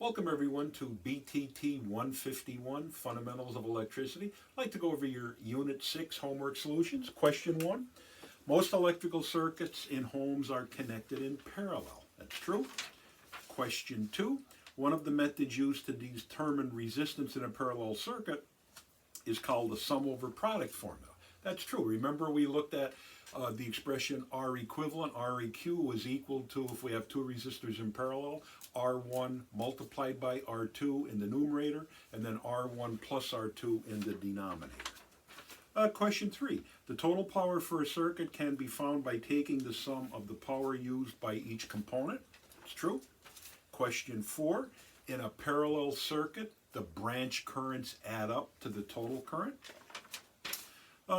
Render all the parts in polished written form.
Welcome everyone to BTT 151, Fundamentals of Electricity. I'd like to go over your Unit 6 homework solutions. Question 1. Most electrical circuits in homes are connected in parallel. That's true. Question 2. One of the methods used to determine resistance in a parallel circuit is called the sum over product formula. That's true. Remember we looked at the expression R equivalent, Req was equal to, if we have two resistors in parallel, R1 multiplied by R2 in the numerator, and then R1 plus R2 in the denominator. Question 3. The total power for a circuit can be found by taking the sum of the power used by each component. It's true. Question 4. In a parallel circuit, the branch currents add up to the total current.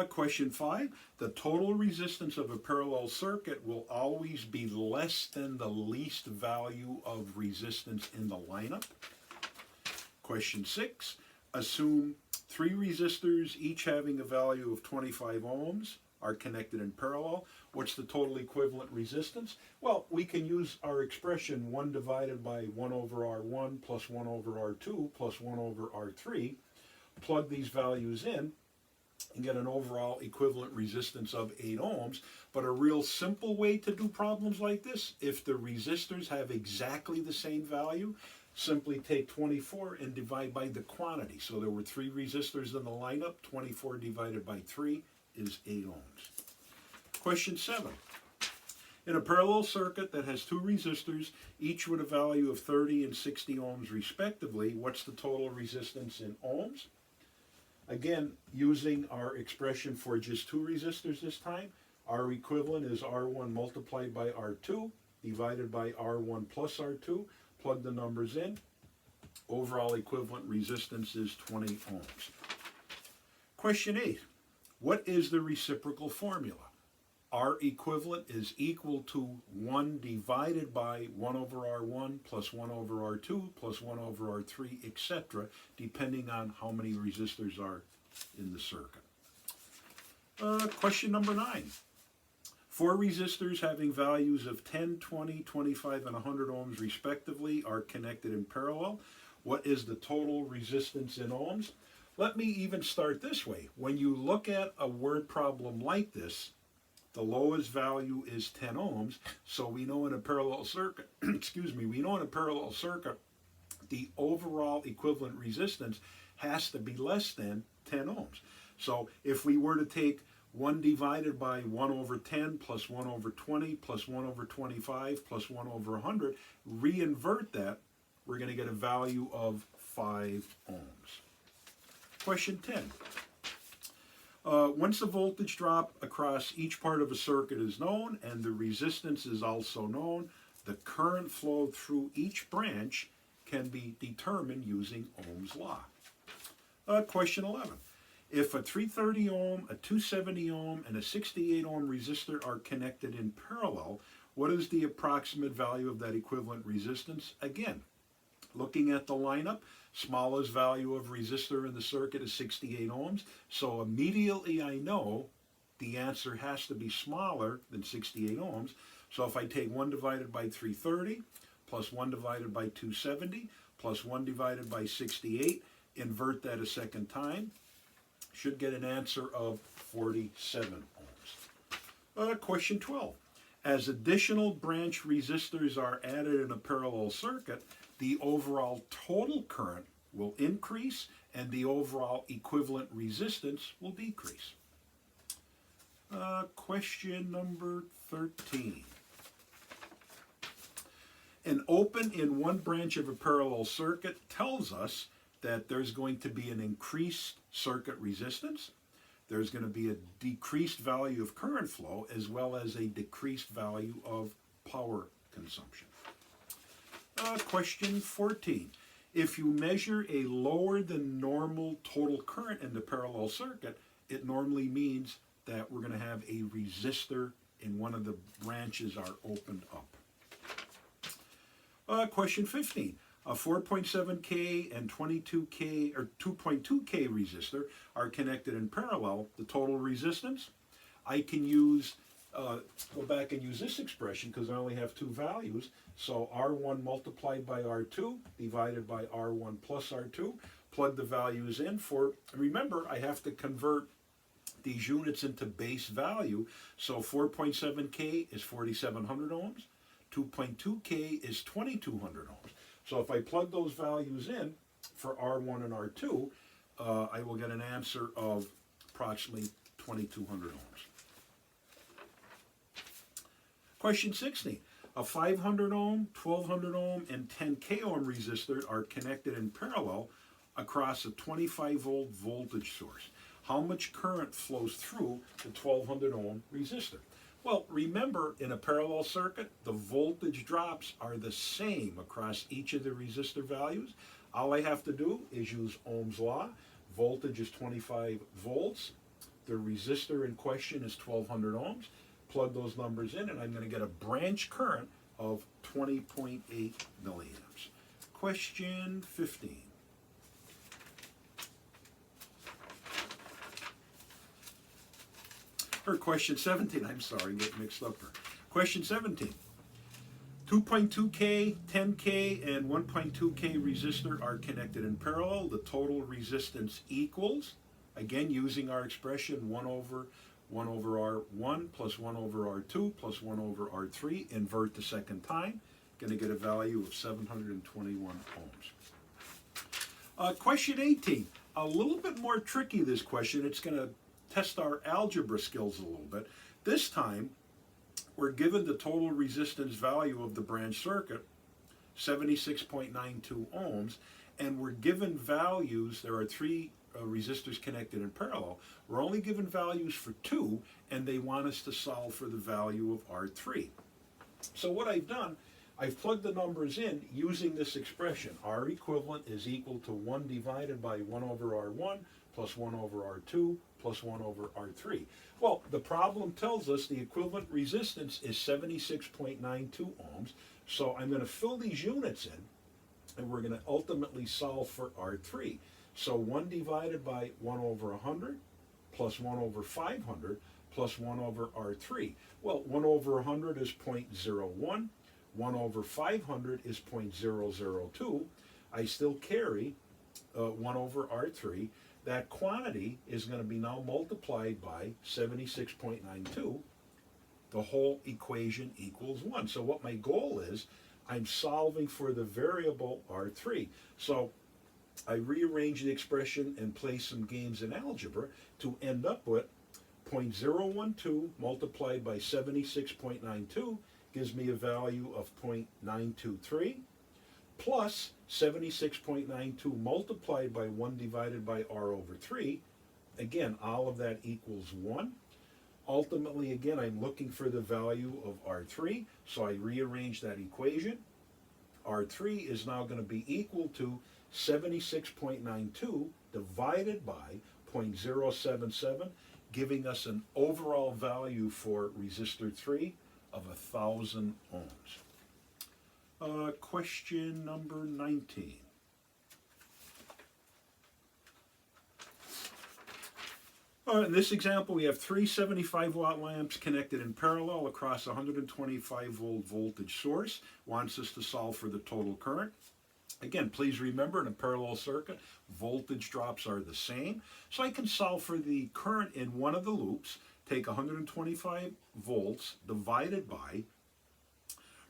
Question 5. The total resistance of a parallel circuit will always be less than the least value of resistance in the lineup. Question 6. Assume three resistors, each having a value of 25 ohms, are connected in parallel. What's the total equivalent resistance? Well, we can use our expression 1 divided by 1 over R1 plus 1 over R2 plus 1 over R3. Plug these values in and get an overall equivalent resistance of 8 ohms. But a real simple way to do problems like this, if the resistors have exactly the same value, simply take 24 and divide by the quantity. So there were 3 resistors in the lineup. 24 divided by 3 is 8 ohms. Question 7. In a parallel circuit that has 2 resistors, each with a value of 30 and 60 ohms respectively, what's the total resistance in ohms? Again, using our expression for just 2 resistors this time, R equivalent is R1 multiplied by R2 divided by R1 plus R2. Plug the numbers in. Overall equivalent resistance is 20 ohms. Question 8. What is the reciprocal formula? R equivalent is equal to 1 divided by 1 over R1 plus 1 over R2 plus 1 over R3, etc., depending on how many resistors are in the circuit. Question number 9. 4 resistors having values of 10, 20, 25, and 100 ohms respectively are connected in parallel. What is the total resistance in ohms? Let me even start this way. When you look at a word problem like this, the lowest value is 10 ohms, so we know in a parallel circuit, we know in a parallel circuit, the overall equivalent resistance has to be less than 10 ohms. So if we were to take 1 divided by 1 over 10 plus 1 over 20 plus 1 over 25 plus 1 over 100, reinvert that, we're going to get a value of 5 ohms. Question 10. Once the voltage drop across each part of a circuit is known and the resistance is also known, the current flow through each branch can be determined using Ohm's law. Question 11. If a 330 ohm, a 270 ohm, and a 68 ohm resistor are connected in parallel, what is the approximate value of that equivalent resistance? Again, looking at the lineup, smallest value of resistor in the circuit is 68 ohms. So immediately I know the answer has to be smaller than 68 ohms. So if I take 1 divided by 330 plus 1 divided by 270 plus 1 divided by 68, invert that a second time, should get an answer of 47 ohms. Question 12. As additional branch resistors are added in a parallel circuit, the overall total current will increase and the overall equivalent resistance will decrease. Question number 13. An open in one branch of a parallel circuit tells us that there's going to be an increased circuit resistance, there's going to be a decreased value of current flow, as well as a decreased value of power consumption. Question 14. If you measure a lower than normal total current in the parallel circuit, it normally means that we're going to have a resistor in one of the branches are opened up. Question 15. A 4.7K and 22K or 2.2K resistor are connected in parallel. The total resistance, I can use go back and use this expression because I only have two values. So R1 multiplied by R2 divided by R1 plus R2. Plug the values in for, remember, I have to convert these units into base value. So 4.7K is 4,700 ohms. 2.2K is 2,200 ohms. So if I plug those values in for R1 and R2, I will get an answer of approximately 2,200 ohms. Question 16. A 500 ohm, 1200 ohm, and 10K ohm resistor are connected in parallel across a 25 volt voltage source. How much current flows through the 1200 ohm resistor? Well, remember, in a parallel circuit, the voltage drops are the same across each of the resistor values. All I have to do is use Ohm's law. Voltage is 25 volts. The resistor in question is 1200 ohms. Plug those numbers in, and I'm going to get a branch current of 20.8 milliamps. Question 15. Or question 17, I'm sorry, get mixed up here. Question 17. 2.2K, 10K, and 1.2K resistor are connected in parallel. The total resistance equals, again using our expression, 1 over R1 plus 1 over R2 plus 1 over R3. Invert the second time. Going to get a value of 721 ohms. Question 18. A little bit more tricky, this question. It's going to test our algebra skills a little bit. This time, we're given the total resistance value of the branch circuit, 76.92 ohms, and we're given values. There are three resistors connected in parallel. We're only given values for two, and they want us to solve for the value of R3. So what I've done, I've plugged the numbers in using this expression. R equivalent is equal to 1 divided by 1 over R1 plus 1 over R2 plus 1 over R3. Well, the problem tells us the equivalent resistance is 76.92 ohms. So I'm going to fill these units in, and we're going to ultimately solve for R3. So 1 divided by 1 over 100 plus 1 over 500 plus 1 over R3. Well, 1 over 100 is 0.01. 1 over 500 is 0.002. I still carry 1 over R3. That quantity is going to be now multiplied by 76.92. The whole equation equals 1. So what my goal is, I'm solving for the variable R3. So I rearrange the expression and play some games in algebra to end up with 0.012 multiplied by 76.92 gives me a value of 0.923 plus 76.92 multiplied by 1 divided by R over 3. Again, all of that equals 1. Ultimately, again, I'm looking for the value of R3, so I rearrange that equation. R3 is now going to be equal to 76.92 divided by 0.077, giving us an overall value for resistor 3 of 1,000 ohms. Question number 19. In this example, we have three 75-watt lamps connected in parallel across a 125-volt voltage source. Wants us to solve for the total current. Again, please remember, in a parallel circuit, voltage drops are the same. So I can solve for the current in one of the loops, take 125 volts divided by,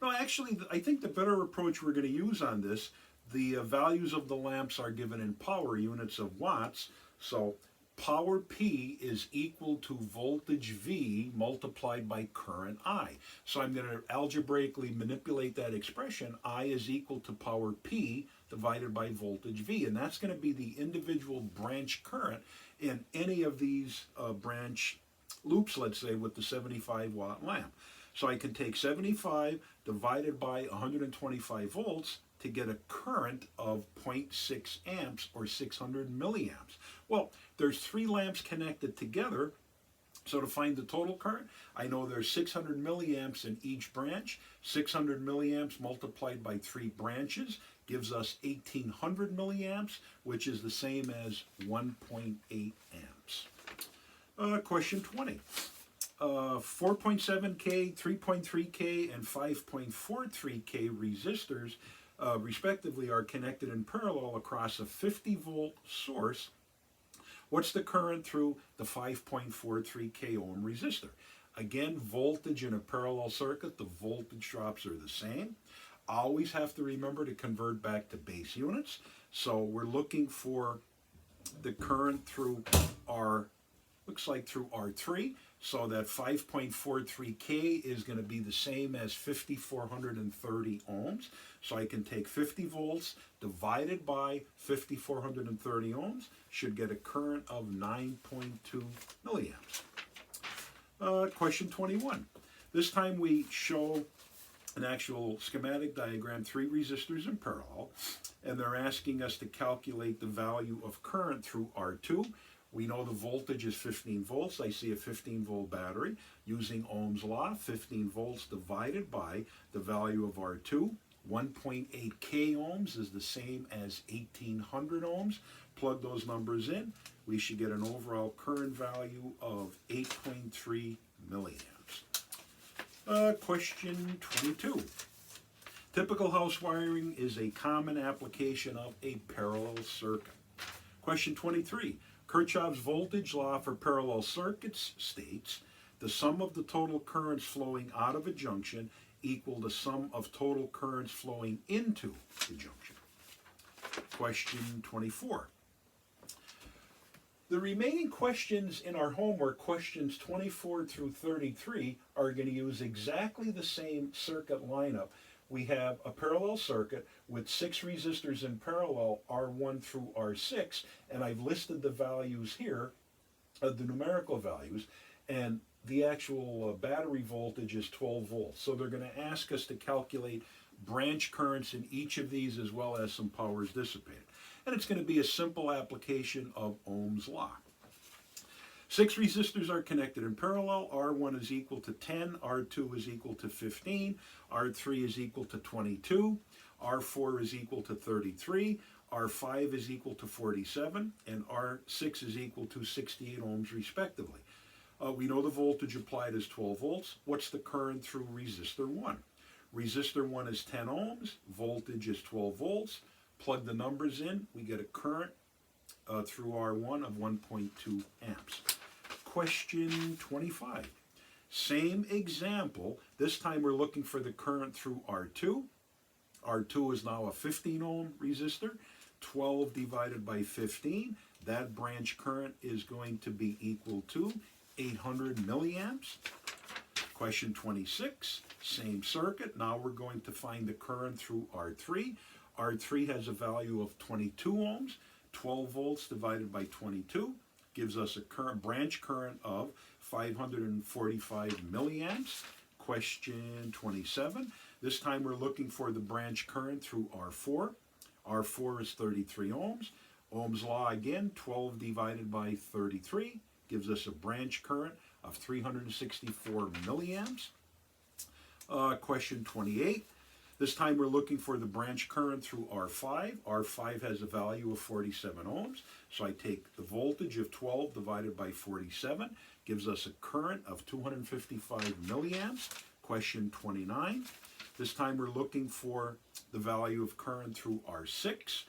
no, actually, I think the better approach we're going to use on this, the values of the lamps are given in power units of watts. So power P is equal to voltage V multiplied by current I. So I'm going to algebraically manipulate that expression. I is equal to power P divided by voltage V. And that's going to be the individual branch current in any of these branch loops, let's say, with the 75-watt lamp. So I can take 75 divided by 125 volts to get a current of 0.6 amps or 600 milliamps. Well, there's three lamps connected together. So to find the total current, I know there's 600 milliamps in each branch. 600 milliamps multiplied by three branches gives us 1800 milliamps, which is the same as 1.8 amps. Question 20. 4.7K, 3.3K, and 5.43K resistors, respectively, are connected in parallel across a 50-volt source. What's the current through the 5.43K ohm resistor? Again, voltage in a parallel circuit, the voltage drops are the same. Always have to remember to convert back to base units. So we're looking for the current through our, looks like through R3. So that 5.43K is going to be the same as 5,430 ohms. So I can take 50 volts divided by 5,430 ohms, should get a current of 9.2 milliamps. Question 21. This time we show an actual schematic diagram, 3 resistors in parallel, and they're asking us to calculate the value of current through R2. We know the voltage is 15 volts. I see a 15-volt battery. Using Ohm's law, 15 volts divided by the value of R2. 1.8K ohms is the same as 1,800 ohms. Plug those numbers in. We should get an overall current value of 8.3 milliamps. Question 22. Typical house wiring is a common application of a parallel circuit. Question 23. Kirchhoff's voltage law for parallel circuits states the sum of the total currents flowing out of a junction equal the sum of total currents flowing into the junction. Question 24. The remaining questions in our homework, questions 24 through 33, are going to use exactly the same circuit lineup. We have a parallel circuit with 6 resistors in parallel, R1 through R6, and I've listed the values here, the numerical values, and the actual battery voltage is 12 volts. So they're going to ask us to calculate branch currents in each of these as well as some powers dissipated. And it's going to be a simple application of Ohm's law. 6 resistors are connected in parallel. R1 is equal to 10, R2 is equal to 15, R3 is equal to 22, R4 is equal to 33, R5 is equal to 47, and R6 is equal to 68 ohms respectively. We know the voltage applied is 12 volts. What's the current through resistor 1? Resistor 1 is 10 ohms, voltage is 12 volts. Plug the numbers in, we get a current through R1 of 1.2 amps. Question 25. Same example. This time we're looking for the current through R2. R2 is now a 15 ohm resistor. 12 divided by 15. That branch current is going to be equal to 800 milliamps. Question 26. Same circuit. Now we're going to find the current through R3. R3 has a value of 22 ohms. 12 volts divided by 22 gives us a current, branch current of 545 milliamps. Question 27. This time we're looking for the branch current through R4. R4 is 33 ohms. Ohm's law again, 12 divided by 33 gives us a branch current of 364 milliamps. Question 28. This time we're looking for the branch current through R5. R5 has a value of 47 ohms. So I take the voltage of 12 divided by 47, gives us a current of 255 milliamps. Question 29. This time we're looking for the value of current through R6.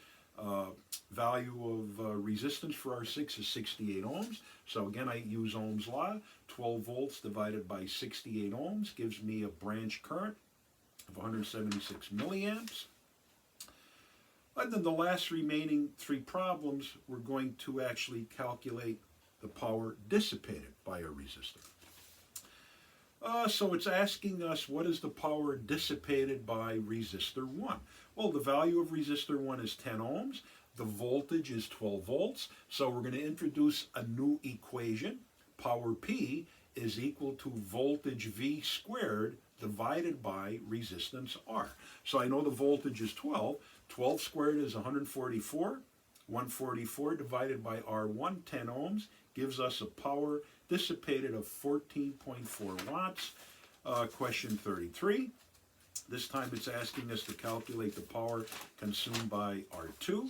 Value of resistance for R6 is 68 ohms. So again, I use Ohm's law. 12 volts divided by 68 ohms gives me a branch current of 176 milliamps. And then the last remaining 3 problems, we're going to actually calculate the power dissipated by a resistor. So it's asking us, what is the power dissipated by resistor 1? Well, the value of resistor 1 is 10 ohms. The voltage is 12 volts. So we're going to introduce a new equation. Power P is equal to voltage V squared divided by resistance R. So I know the voltage is 12. 12 squared is 144. 144 divided by R1, 10 ohms, gives us a power dissipated of 14.4 watts. Question 33. This time it's asking us to calculate the power consumed by R2.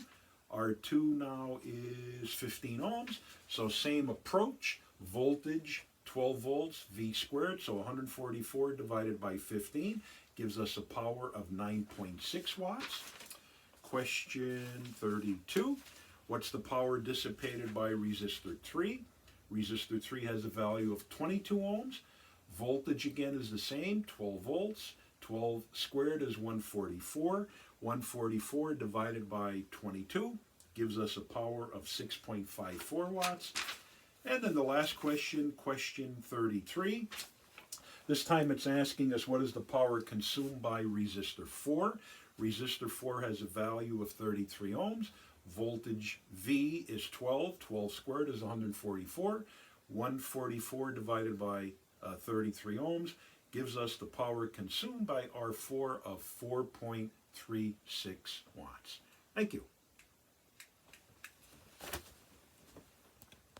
R2 now is 15 ohms. So same approach, voltage 12 volts, V squared, so 144 divided by 15 gives us a power of 9.6 watts. Question 32. What's the power dissipated by resistor 3? Resistor 3 has a value of 22 ohms. Voltage again is the same, 12 volts. 12 squared is 144. 144 divided by 22 gives us a power of 6.54 watts. And then the last question, question 33. This time it's asking us what is the power consumed by resistor 4. Resistor 4 has a value of 33 ohms. Voltage V is 12. 12 squared is 144. 144 divided by 33 ohms gives us the power consumed by R4 of 4.36 watts. Thank you.